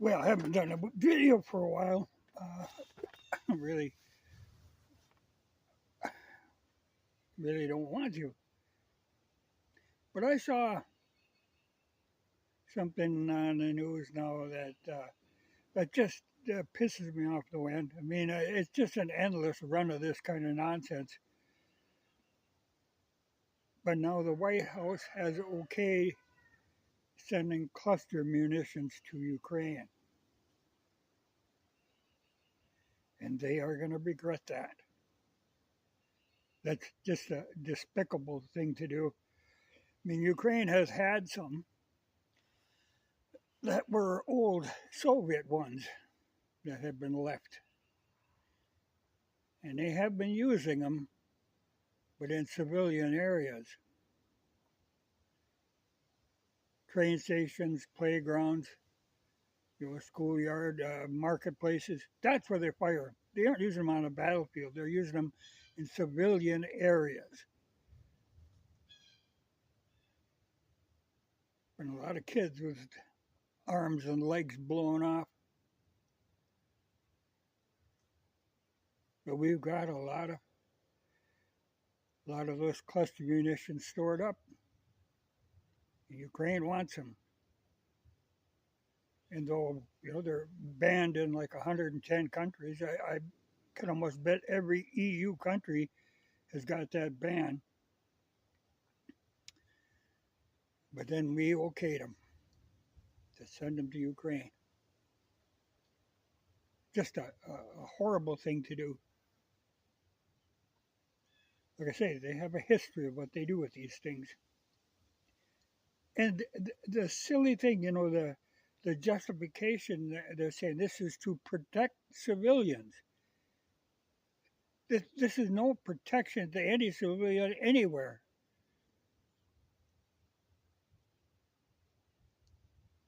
Well, I haven't done a video for a while. Really, really don't want to. But I saw something on the news now that just pisses me off the wind. I mean, it's just an endless run of this kind of nonsense. But now the White House has okayed sending cluster munitions to Ukraine, and they are going to regret that. That's just a despicable thing to do. I mean, Ukraine has had some that were old Soviet ones that have been left, and they have been using them, but in civilian areas, train stations, playgrounds, schoolyard, marketplaces. That's where they fire. They aren't using them on a battlefield. They're using them in civilian areas. And a lot of kids with arms and legs blown off. But we've got a lot of those cluster munitions stored up. Ukraine wants them. And though they're banned in like 110 countries, I can almost bet every EU country has got that ban. But then we okayed them to send them to Ukraine. Just a horrible thing to do. Like I say, they have a history of what they do with these things. And the silly thing, the justification, they're saying this is to protect civilians. This is no protection to any civilian anywhere.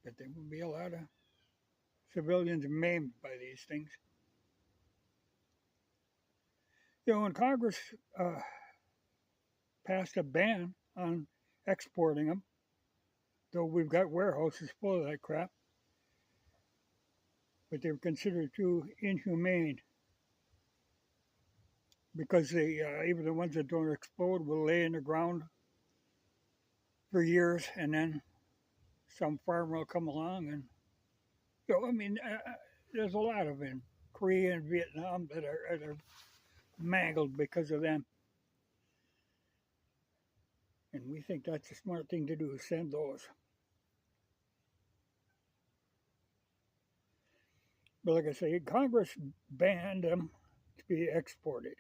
But there will be a lot of civilians maimed by these things. When Congress passed a ban on exporting them, though we've got warehouses full of that crap, but they're considered too inhumane because even the ones that don't explode will lay in the ground for years, and then some farmer will come along and there's a lot of in Korea and Vietnam that are mangled because of them. And we think that's a smart thing to do, is send those. But like I say, Congress banned them to be exported.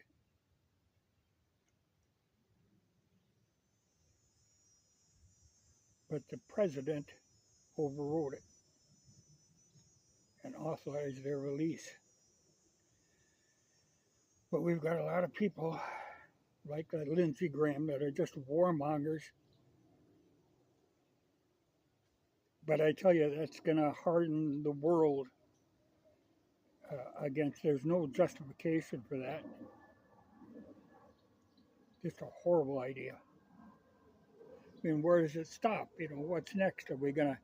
But the president overrode it and authorized their release. But we've got a lot of people like Lindsey Graham that are just warmongers. But I tell you, that's going to harden the world against. There's no justification for that. Just a horrible idea. I mean, where does it stop? What's next? Are we going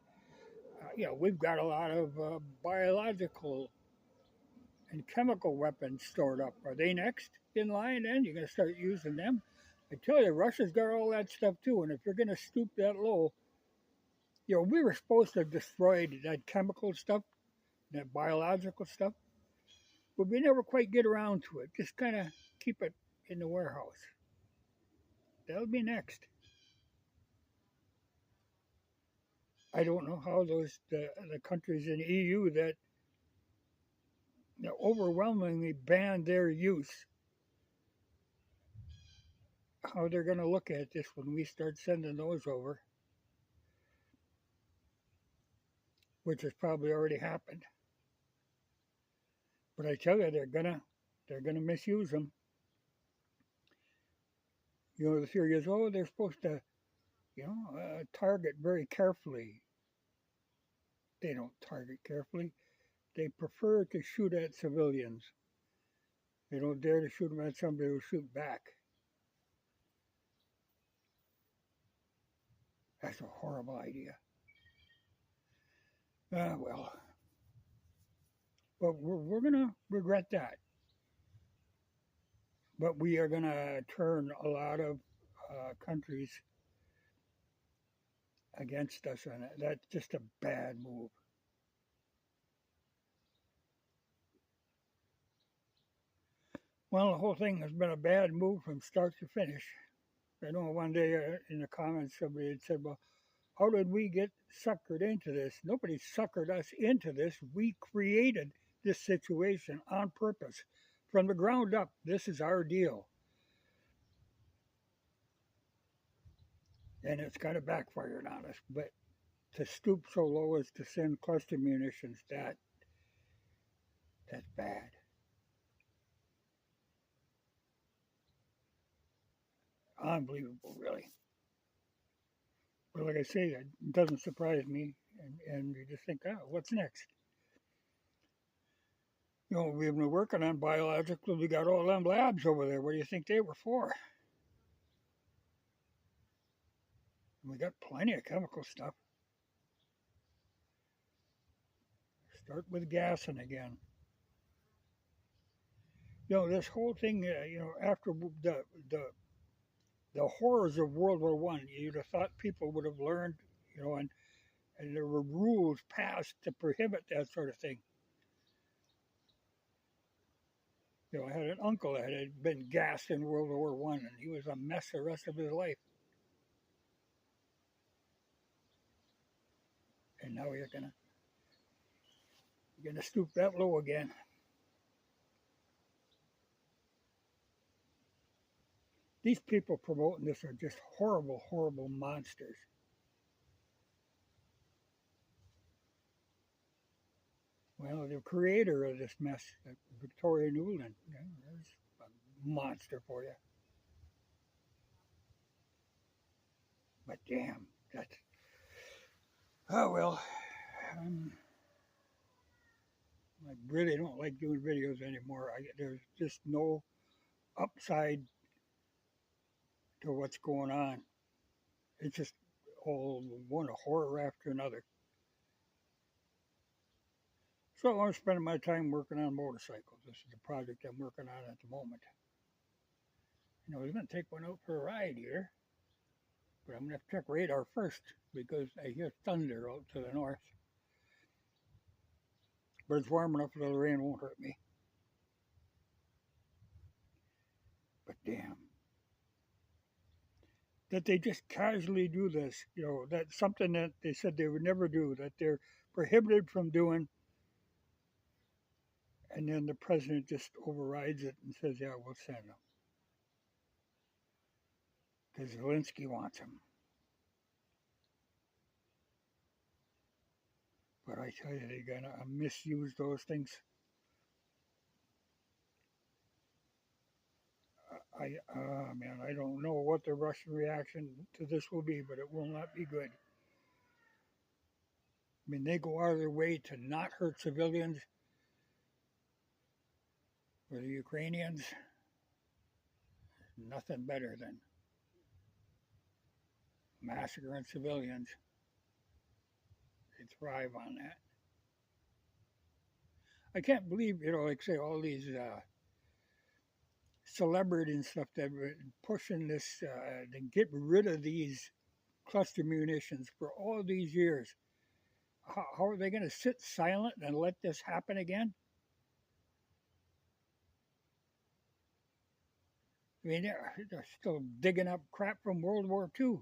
to, we've got a lot of biological and chemical weapons stored up. Are they next in line then? You're going to start using them? I tell you, Russia's got all that stuff too. And if you're going to stoop that low, we were supposed to have destroyed that chemical stuff, that biological stuff, but we never quite get around to it. Just kind of keep it in the warehouse. That'll be next. I don't know how the countries in the EU that overwhelmingly ban their use, how they're going to look at this when we start sending those over, which has probably already happened. But I tell you, they're gonna misuse them. The theory is, they're supposed to, target very carefully. They don't target carefully. They prefer to shoot at civilians. They don't dare to shoot them at somebody who will shoot back. That's a horrible idea. Well, but we're going to regret that. But we are going to turn a lot of countries against us, and that's just a bad move. Well, the whole thing has been a bad move from start to finish. I know one day in the comments somebody had said, well, how did we get suckered into this? Nobody suckered us into this. We created this situation on purpose. From the ground up, this is our deal. And it's kind of backfired on us. But to stoop so low as to send cluster munitions, that's bad. Unbelievable, really. But like I say, it doesn't surprise me. And you just think, oh, what's next? You know, we've been working on biological. We got all them labs over there. What do you think they were for? We got plenty of chemical stuff. Start with gassing again. You know, this whole thing. You know, after the the horrors of World War One, you'd have thought people would have learned. You know, and there were rules passed to prohibit that sort of thing. You know, I had an uncle that had been gassed in World War One, and he was a mess the rest of his life. And now you're gonna stoop that low again. These people promoting this are just horrible, horrible monsters. Well, the creator of this mess, Victoria Nuland, is a monster for you. But damn, that's oh well. Um, I really don't like doing videos anymore. There's just no upside to what's going on. It's just all one horror after another. So I'm spending my time working on motorcycles. This is the project I'm working on at the moment. You know, we're going to take one out for a ride here, but I'm going to have to check radar first because I hear thunder out to the north. But it's warm enough that the rain won't hurt me. But damn. That they just casually do this, you know, that's something that they said they would never do, that they're prohibited from doing, and then the president just overrides it and says, yeah, we'll send them. Because Zelensky wants them. But I tell you, they're going to misuse those things. Man, I don't know what the Russian reaction to this will be, but it will not be good. I mean, they go out of their way to not hurt civilians. For the Ukrainians, nothing better than massacring civilians. They thrive on that. I can't believe, you know, like say all these celebrities and stuff that were pushing this to get rid of these cluster munitions for all these years. How are they going to sit silent and let this happen again? I mean, they're still digging up crap from World War II.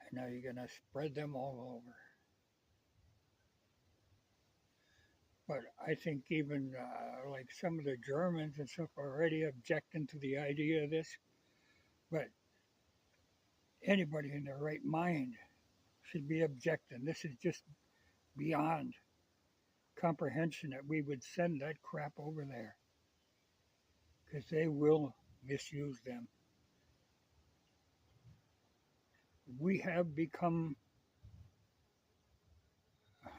And now you're going to spread them all over. But I think even like some of the Germans and stuff are already objecting to the idea of this. But anybody in their right mind should be objecting. This is just beyond comprehension that we would send that crap over there because they will misuse them. We have become,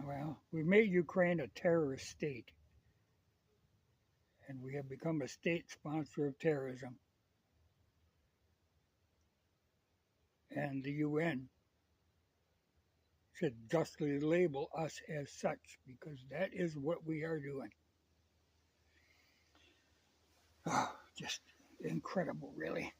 well, we've made Ukraine a terrorist state, and we have become a state sponsor of terrorism. And the UN should justly label us as such, because that is what we are doing. Oh, just incredible, really.